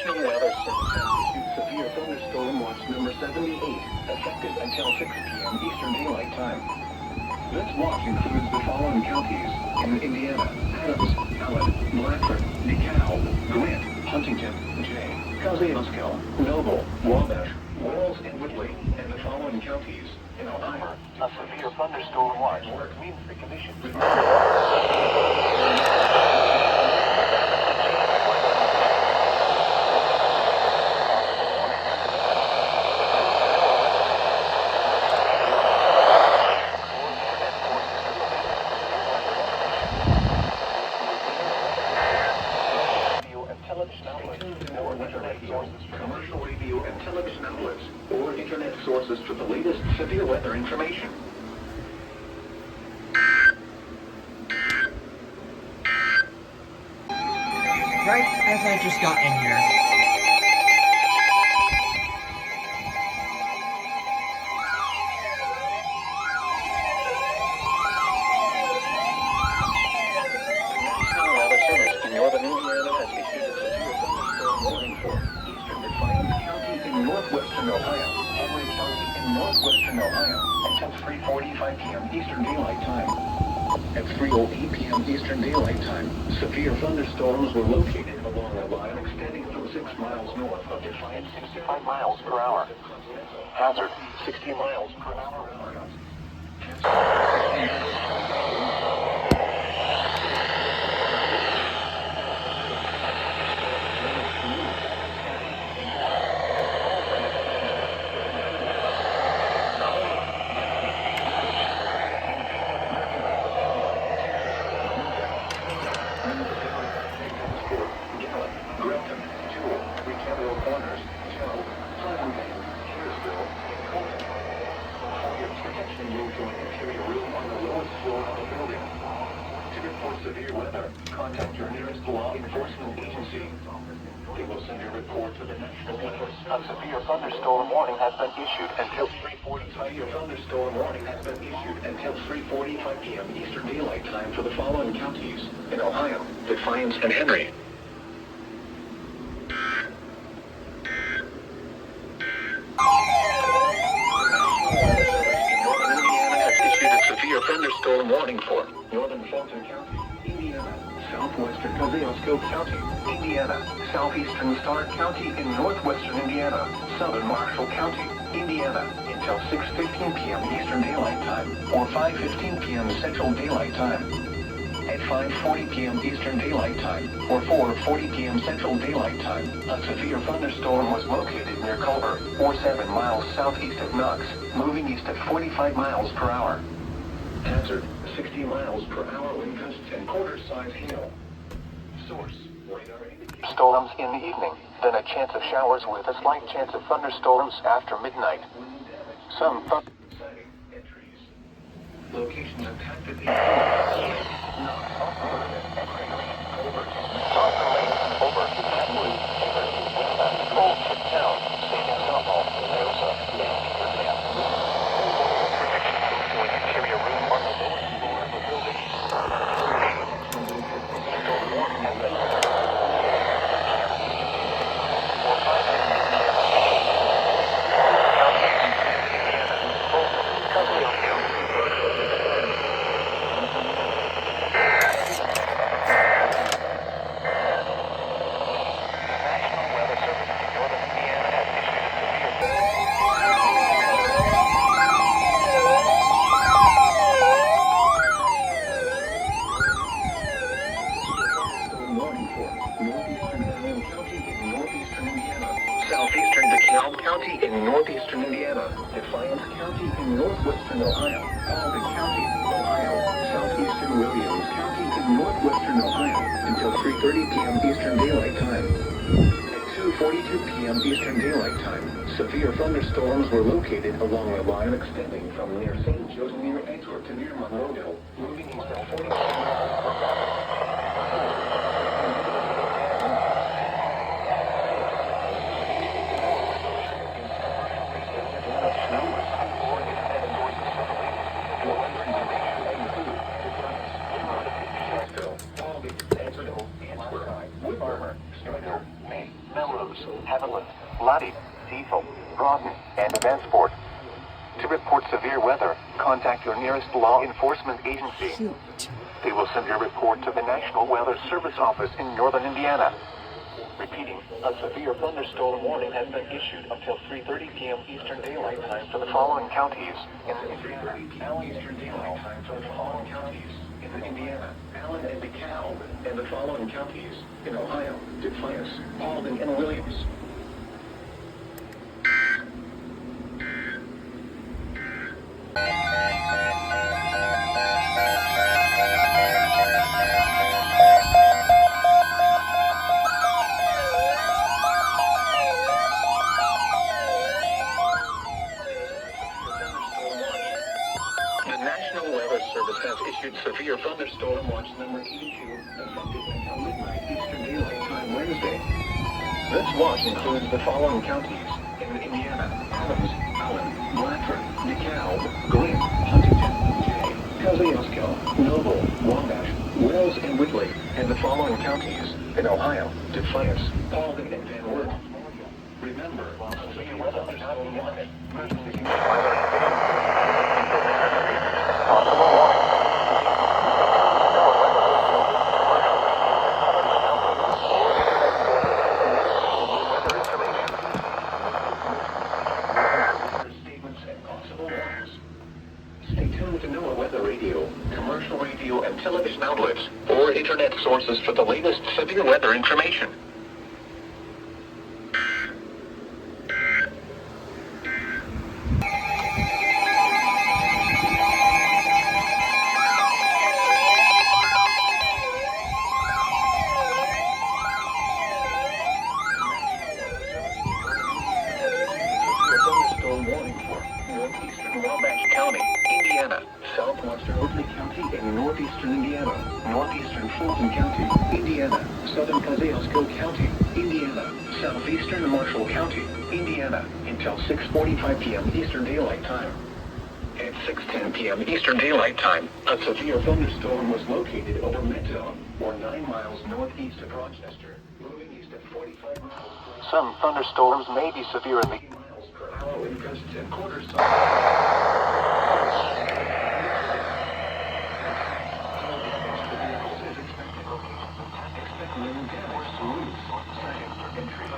National Weather Service has issued severe thunderstorm watch number 78, effective until 6 p.m. Eastern Daylight Time. This watch includes the following counties in Indiana: Adams, Allen, Blanford, DeKalb, Grant, Huntington, Jay, Kosciuszko, Noble, Wabash, Wells, and Whitley, and the following counties in Ohio. A severe thunderstorm watch means the conditions. Commercial radio and television outlets, or internet sources for the latest severe weather information. Right as I just got in here. National Weather Service in northern Indiana has issued a severe thunderstorm warning for eastern Defiance County in northwestern Ohio, Henry County in northwestern Ohio, until 3:45 p.m. Eastern Daylight Time. At 3:08 p.m. Eastern Daylight Time, severe thunderstorms were located along a line extending from 6 miles north of Defiance, 65 miles per hour. Hazard, 60 miles per hour. Severe weather, contact your nearest law enforcement agency. They will send your report to the National Weather. A severe thunderstorm warning has been issued until 3:45. Severe thunderstorm warning has been issued until 3:45 p.m. Eastern Daylight Time for the following counties in Ohio: Defiance and Henry. Northern Indiana has issued a severe thunderstorm warning for northern Fulton County, Indiana, southwestern Kosciuszko County, Indiana, southeastern Stark County in northwestern Indiana, southern Marshall County, Indiana, until 6:15 p.m. Eastern Daylight Time, or 5:15 p.m. Central Daylight Time. At 5:40 p.m. Eastern Daylight Time, or 4:40 p.m. Central Daylight Time, a severe thunderstorm was located near Culver, or 7 miles southeast of Knox, moving east at 45 miles per hour. Hazard, 60 miles per hour wind gusts and quarter-size hail. Source, radar indicates storms in the evening, then a chance of showers with a slight chance of thunderstorms after midnight. Some sighting entries. Locations impacted in Knox, over, Atwood, Old Town, St. Anselmo, Aosa, Virginia. Interior room on the lowest floor of the building. Storm warning has been southeastern DeKalb County in northeastern Indiana, Defiance County in northwestern Ohio, Albany County, Ohio, southeastern Williams County in northwestern Ohio, until 3:30 p.m. Eastern Daylight Time. At 2:42 p.m. Eastern Daylight Time, severe thunderstorms were located along a line extending from near St. Joseph near Edgeworth to near Monroeville, moving east at 40 miles per hour. Melrose, Haviland, Lottie, Cecil, Broughton, and Vansport. To report severe weather, contact your nearest law enforcement agency. Shoot. They will send your report to the National Weather Service office in northern Indiana. Repeating, a severe thunderstorm warning has been issued until 3:30 p.m. Eastern Daylight Time for the following counties. In 3:30 p.m. Eastern Daylight Time for the following counties. In Indiana, Allen and DeKalb, and the following counties. In Ohio, Defiance, Paulding, and Williams. The National Weather Service has issued severe thunderstorm watch number 82, effective until midnight Eastern Daylight Time Wednesday. This watch includes the following counties. In Indiana, Adams, Allen, Blanford, DeKalb, Glenn, Huntington, Jay, Kosciuszko, Noble, Wabash, Wells, and Whitley. And the following counties. In Ohio, Defiance, Paulding, and Van Wert. Remember, severe weather thunderstorm warning. Emergency possible warning. Statements and possible warnings. Stay tuned to NOAA Weather Radio, commercial radio and television outlets, or internet sources for the latest severe weather information. Thunderstorm warning for northeastern Wabash County, Indiana, southwestern Woodley County, and northeastern Indiana, northeastern Fulton County, Indiana, southern Kosciuszko County, Indiana, southeastern Marshall County, Indiana, until 6:45 p.m. Eastern Daylight Time. At 6:10 p.m. Eastern Daylight Time, a severe thunderstorm was located over Mid-Zone, or 9 miles northeast of Rochester, moving east at 45 miles. Some thunderstorms may be severe in the miles per hour with gusts and quarter Expect little damage to roofs, siding, and trees.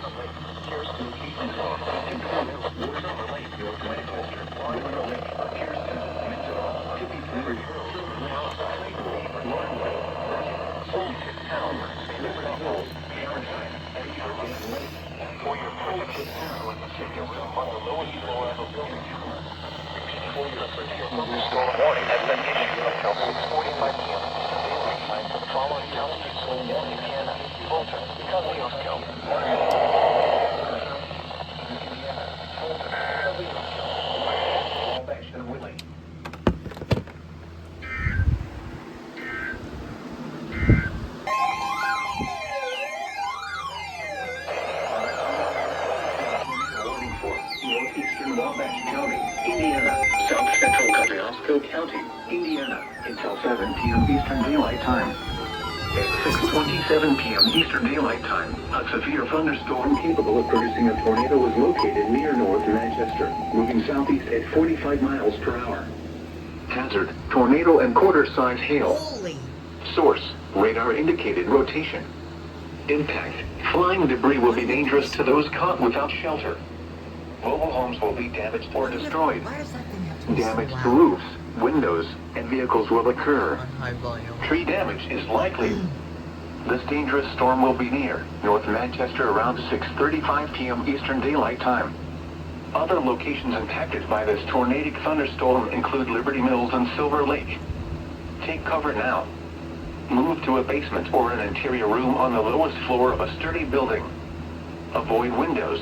Here's locations of Clifton Corners, Silver Lake, North Manchester, River Lake, Kirsten, Mid-Zone, Tippy Prairie, Silver Lake, Claypool, Laurelwood, Solstice Town, Liberty Hills, Paratine, and Beaver Lake. For your protected town, check yourself on the lowest floor of a building. For your thunderstorm warning has been issued until 6:45 p.m. Eastern Daylight Time for the following counties: Indiana, Fulton, Kosciuszko, Wabash, and Whitley. Northeastern Wabash County, Indiana, South Central Kosciuszko County, Indiana, until 7 p.m. Eastern Daylight Time. At 6:27 p.m. Eastern Daylight Time, a severe thunderstorm capable of producing a tornado was located near North Manchester, moving southeast at 45 miles per hour. Hazard, tornado and quarter-size hail. Holy. Source, radar indicated rotation. Impact, flying debris will be dangerous to those caught without shelter. Mobile homes will be damaged or destroyed. Why does that thing have to be Damage so to loud? roofs, windows, and vehicles will occur. On high volume. Tree damage is likely. This dangerous storm will be near North Manchester around 6:35 p.m. Eastern Daylight Time. Other locations impacted by this tornadic thunderstorm include Liberty Mills and Silver Lake. Take cover now. Move to a basement or an interior room on the lowest floor of a sturdy building. Avoid windows.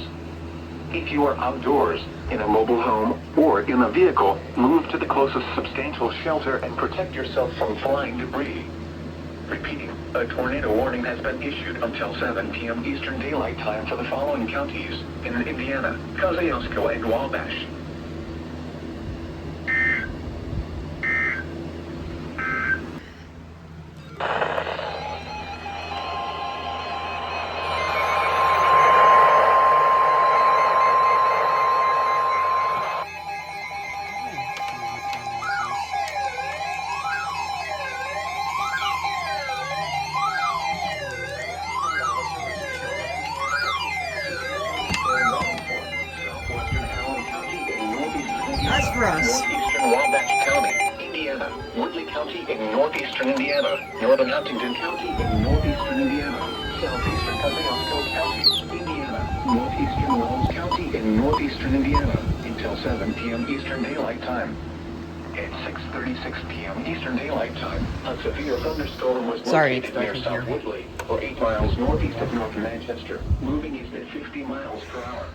If you are outdoors, in a mobile home, or in a vehicle, move to the closest substantial shelter and protect yourself from flying debris. Repeating, a tornado warning has been issued until 7 p.m. Eastern Daylight Time for the following counties: in Indiana, Kosciuszko, and Wabash. northeastern Indiana, northern Huntington County in northeastern Indiana, southeastern Kosciuszko County, Indiana, northeastern Wells County in northeastern Indiana, until 7 p.m. Eastern Daylight Time. At 6:36 p.m. Eastern Daylight Time, a severe thunderstorm was located near South Woodley, or 8 miles northeast of North Manchester, moving east at 50 miles per hour.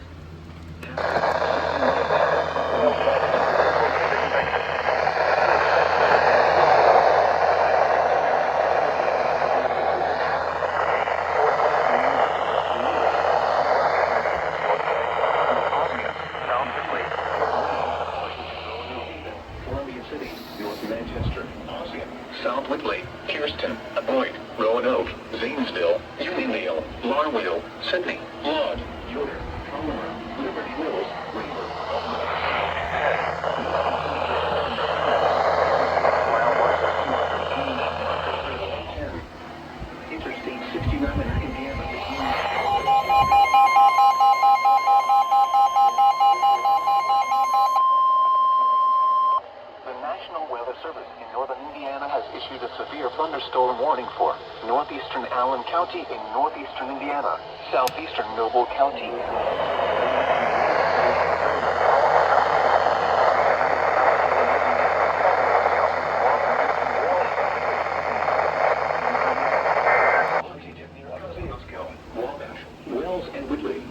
South Whitley, Kirsten, Boyd, Roanoke, Zanesville, Uniondale, Larwell, Sydney, Lod, Yoder, Colorado, Liberty Mills, Raver, Interstate 69 in Indiana. The National Weather Service in northern Indiana has issued a severe thunderstorm warning for northeastern Allen County in northeastern Indiana, southeastern Noble County. Wabash, Wells, and Whitley.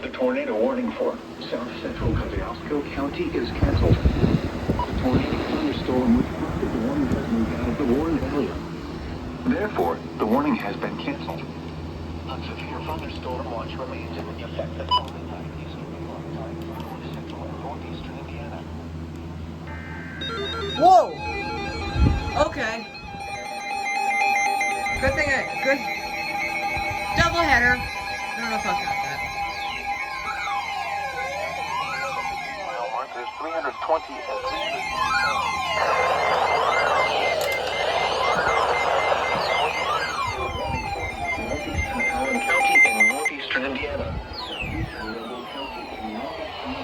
The tornado warning for south central Kosciuszko County is canceled. The tornado thunderstorm which prompted the warning has moved out of the warned area. Therefore, the warning has been canceled. A severe thunderstorm watch remains in effect until midnight Eastern Daylight Time for north central and northeastern Indiana. Whoa! Okay. Good thing good double header. I don't know if I got that. Mile markers 320 and 300. Northeastern Allen County in northeastern Indiana. Southeastern Noble County in northeastern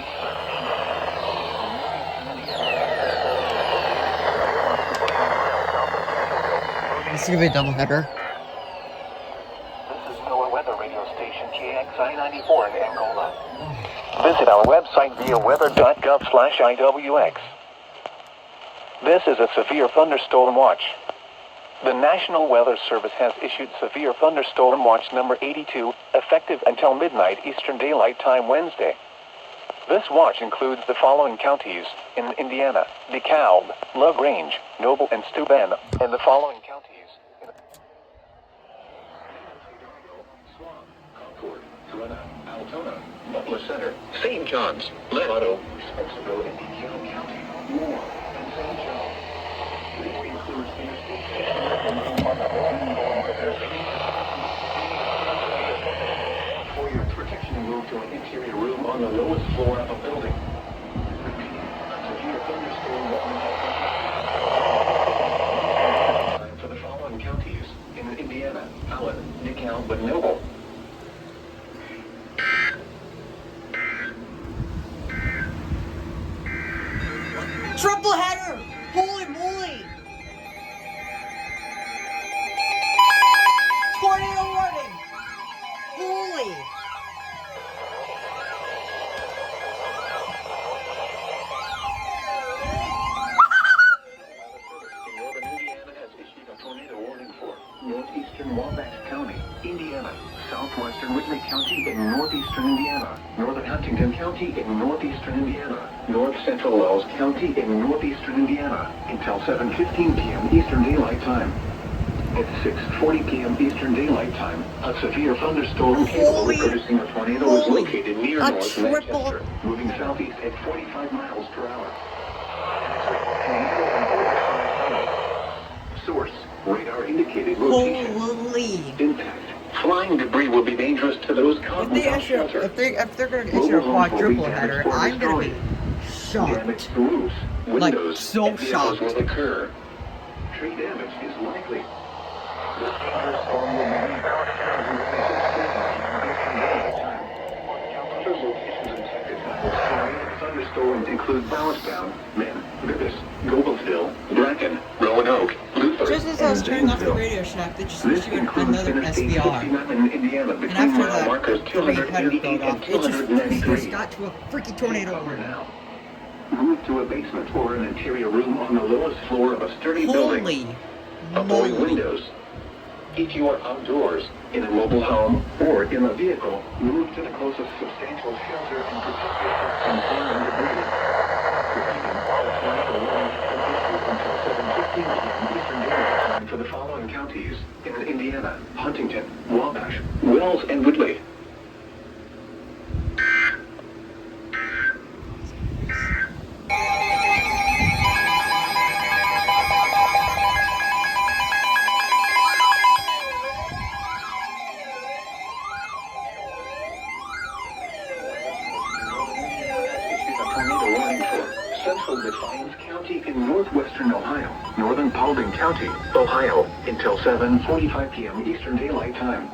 This is gonna be a double header. This is NOAA weather radio station KXI 94 in Angola. Visit our website via weather.gov/IWX. This is a severe thunderstorm watch. The National Weather Service has issued severe thunderstorm watch number 82, effective until midnight Eastern Daylight Time Wednesday. This watch includes the following counties in Indiana: DeKalb, LaGrange, Noble, and Steuben, and the following counties in Concord, Helena, Altona, Butler Center, St. John's, Levanto, Spencerville, and DeKalb County, Moore, and St. Joe. This includes Interstate 69 for your protection and move to an interior room on the lowest floor of a building. Repeat, a severe thunderstorm warning time for the following counties in Indiana: Allen, DeKalb, and Noble. Triple header! Holy moly! Tornado warning! Holy! Northern Indiana has issued a tornado warning for northeastern Wabash County, Indiana, southwestern Whitley County in northeastern Indiana, northern Huntington County in northeastern Indiana, north central Wells County in northeastern Indiana, until 7:15 p.m. Eastern Daylight Time. At 6:40 p.m. Eastern Daylight Time, a severe thunderstorm capable of producing a tornado is located near North Manchester, moving southeast at 45 miles per hour. Source: radar indicated rotation. Holy! Impact: flying debris will be dangerous to those caught without shelter. If they're gonna issue a quadruple header, I'm gonna be Damage shocked. to roofs, Like, windows, so and vehicles shocked. will occur. Tree damage is likely. This dangerous storm will be other locations infected by this tornado thunderstorms include Bowstown, Men, Bibbis, Goblesville, Bracken, Roanoke, Luther, Just as I was and turning off the Zanesville. Radio Shack, they just This issued includes another Interstate SVR. 59 in Indiana And between after mile markers the main header 288 built and off, it just 293. got to a freaking tornado Cover warning. now. Move to a basement or an interior room on the lowest floor of a sturdy building. Holy Avoid moly. windows. If you are outdoors, in a mobile home, or in a vehicle, move to the closest substantial shelter and protect yourself from fire and debris. Repeating, a tornado warning has been issued until 7:15 p.m. Eastern Daylight Time for the following counties in Indiana: Huntington, Wabash, Wells, and Woodley. Tornado warning for Central Defiance County in northwestern Ohio, northern Paulding County, Ohio, until 7:45 p.m. Eastern Daylight Time.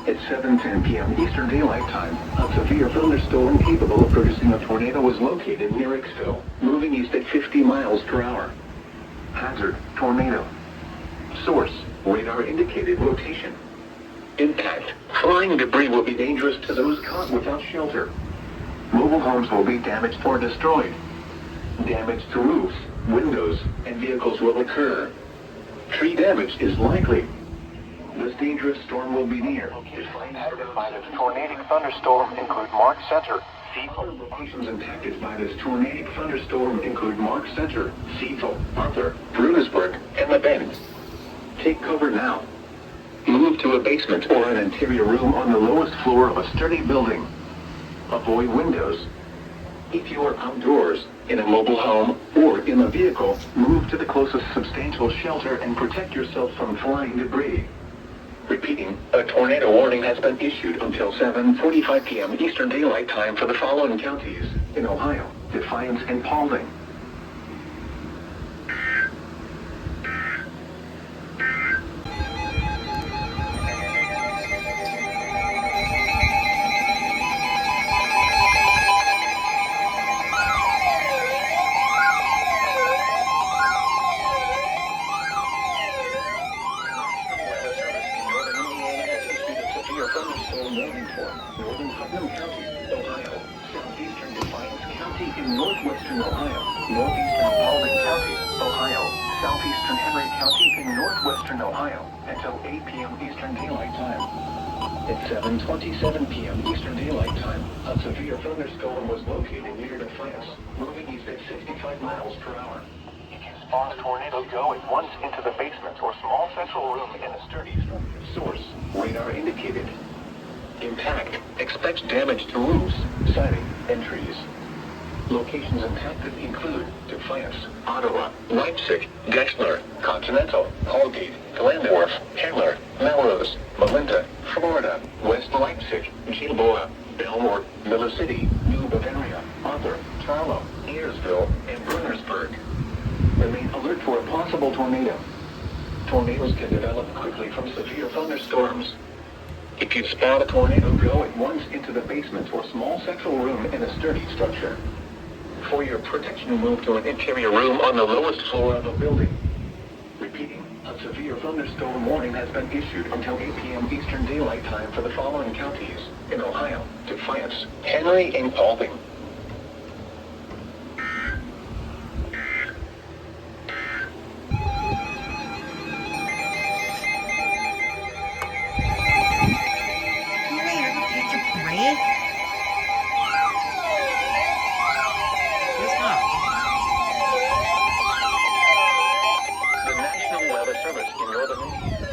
At 7:10 p.m. Eastern Daylight Time, a severe thunderstorm capable of producing a tornado was located near Ixville, moving east at 50 miles per hour. Hazard: tornado. Source: radar indicated rotation. Impact: flying debris will be dangerous to those caught without shelter. Mobile homes will be damaged or destroyed. Damage to roofs, windows, and vehicles will occur. Tree damage is likely. This dangerous storm will be near. Impacted by this tornadic thunderstorm include Mark Center, Cecil. Locations impacted by this tornadic thunderstorm include Mark Center, Cecil, Arthur, Brunisburg, and the Bend. Take cover now. Move to a basement or an interior room on the lowest floor of a sturdy building. Avoid windows. If you are outdoors, in a mobile home, or in a vehicle, move to the closest substantial shelter and protect yourself from flying debris. Repeating, a tornado warning has been issued until 7:45 p.m. Eastern Daylight Time for the following counties in Ohio: Defiance and Paulding. Thunderstorm warning for northern Putnam County, Ohio, southeastern Defiance County in northwestern Ohio, northeastern Paulding County, Ohio, southeastern Henry County in northwestern Ohio, until 8 p.m. Eastern Daylight Time. At 7:27 p.m. Eastern Daylight Time, a severe thunderstorm was located near Defiance, moving east at 65 miles per hour. If you spot a tornado, go at once into the basement or small central room in a sturdy structure. Source: radar indicated. Impact: expect damage to roofs, siding, and trees. Locations impacted include Defiance, Ottawa, Leipzig, Gessler, Continental, Colgate, Glandorf, Handler, Melrose, Melinda, Florida, West Leipzig, Gilboa, Belmore, Miller City, New Bavaria, Arthur, Charlo, Ayersville, and Brunersburg. Remain alert for a possible tornado. Tornadoes can develop quickly from severe thunderstorms. If you spot a tornado, go at once into the basement or small central room in a sturdy structure. For your protection, move to an interior room on the lowest floor of a building. Repeating, a severe thunderstorm warning has been issued until 8 p.m. Eastern Daylight Time for the following counties in Ohio: Defiance, Henry, and Paulding. The National Weather Service in northern Indiana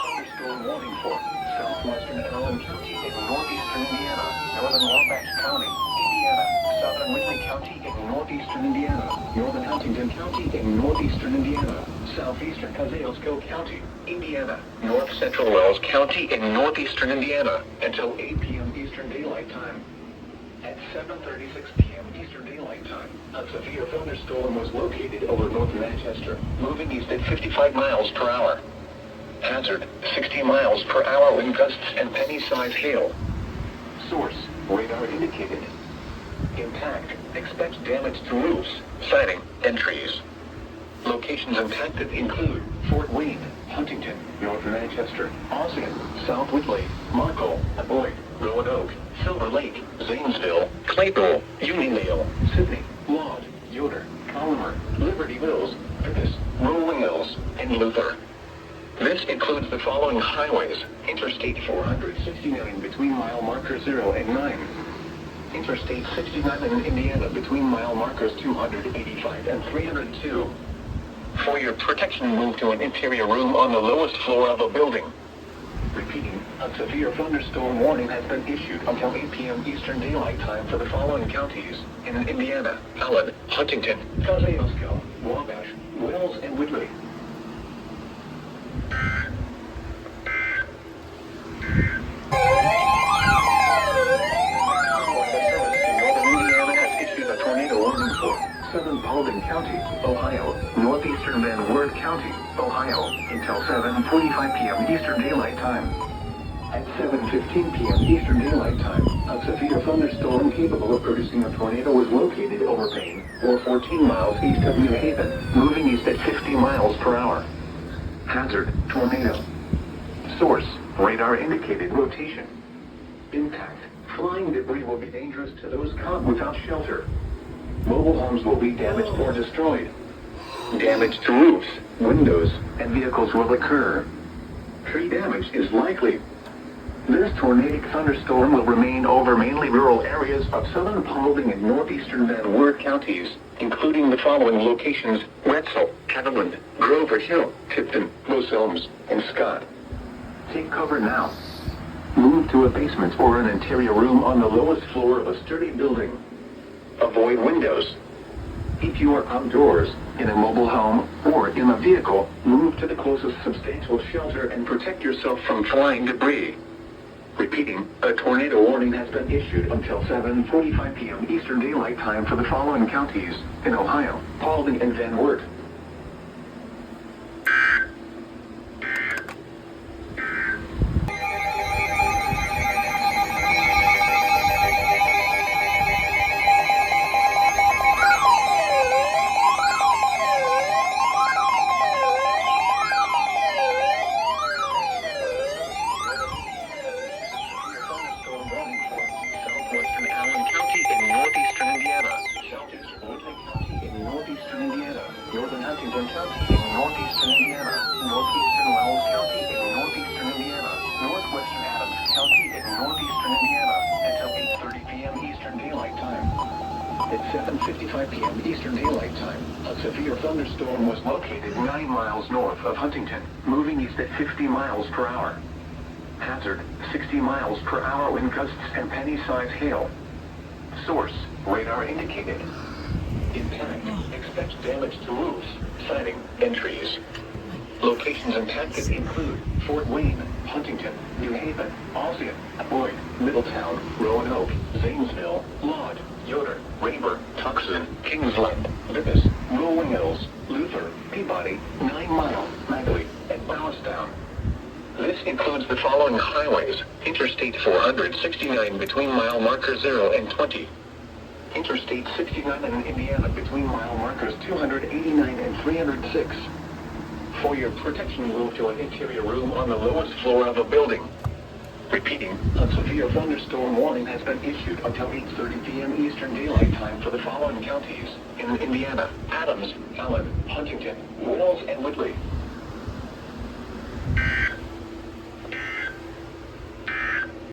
thunderstorm warning for southwestern Allen County in northeastern Indiana, northern Wabash County, Indiana, southern Whitley County in northeastern Indiana, northern Huntington County in northeastern Indiana, southeastern Kosciuszko County, Indiana, north central Wells County in northeastern Indiana, until 8 p.m. Eastern Daylight Time. At 7:36 p.m. Eastern Daylight Time, a severe thunderstorm was located over North Manchester, moving east at 55 miles per hour. Hazard: 60 miles per hour wind gusts and penny-size hail. Source: radar indicated. Impact. Expect damage to roofs, siding, and trees. Locations impacted include Fort Wayne, Huntington, North Manchester, Ossian, South Whitley, Markle, Boyd, Roanoke, Silver Lake, Zanesville, Claypool, Uniondale, Sydney, Laud, Yoder, Collimer, Liberty Mills, Pipis, Rolling Mills, and Luther. This includes the following highways: Interstate 469 between mile markers 0 and 9. Interstate 69 in Indiana between mile markers 285 and 302. For your protection, move to an interior room on the lowest floor of a building. Repeating, a severe thunderstorm warning has been issued until 8 p.m. Eastern Daylight Time for the following counties in Indiana: Allen, Huntington, Kosciuszko, Wabash, Wells, and Whitley. Tornado warning for Southern Paulding County, Ohio, northeastern Van Wert County, Ohio, until 7:45 p.m. Eastern Daylight Time. At 7:15 p.m. Eastern Daylight Time, a severe thunderstorm capable of producing a tornado was located over Payne, or 14 miles east of New Haven, moving east at 50 miles per hour. Hazard: tornado. Source: radar indicated rotation. Impact: flying debris will be dangerous to those caught without shelter. Mobile homes will be damaged or destroyed. Damage to roofs, windows, and vehicles will occur. Tree damage is likely. This tornadic thunderstorm will remain over mainly rural areas of southern Paulding and northeastern Van Wert counties, including the following locations: Wetzel, Cataland, Grover Hill, Tipton, Los Elms, and Scott. Take cover now. Move to a basement or an interior room on the lowest floor of a sturdy building. Avoid windows. If you are outdoors, in a mobile home, or in a vehicle, move to the closest substantial shelter and protect yourself from flying debris. Repeating, a tornado warning has been issued until 7:45 p.m. Eastern Daylight Time for the following counties in Ohio: Paulding and Van Wert. Southwestern Allen County in northeastern Indiana, southeastern Whitley County in northeastern Indiana, northern Huntington County in northeastern Indiana, northeastern Wells County in northeastern Indiana, northwestern Adams County in northeastern Indiana, until 8:30 p.m. Eastern Daylight Time. At 7:55 p.m. Eastern Daylight Time, a severe thunderstorm was located 9 miles north of Huntington, moving east at 50 miles per hour. Hazard: 60 miles per hour wind gusts and penny-size hail. Source: radar indicated. Impact: expect damage to roofs, siding, and trees. Locations impacted include Fort Wayne, Huntington, New Haven, Ossian, Boyd, Middletown, Roanoke, Zanesville, Laud, Yoder, Rayburn, Tucson, Kingsland, Pipis, Rolling Mills, Luther, Peabody, 9 Mile, Magley, and Bowstown. This includes the following highways: Interstate 469 between mile markers 0 and 20. Interstate 69 in Indiana between mile markers 289 and 306. For your protection, move to an interior room on the lowest floor of a building. Repeating, a severe thunderstorm warning has been issued until 8:30 p.m. Eastern Daylight Time for the following counties in Indiana: Adams, Allen, Huntington, Wells, and Whitley.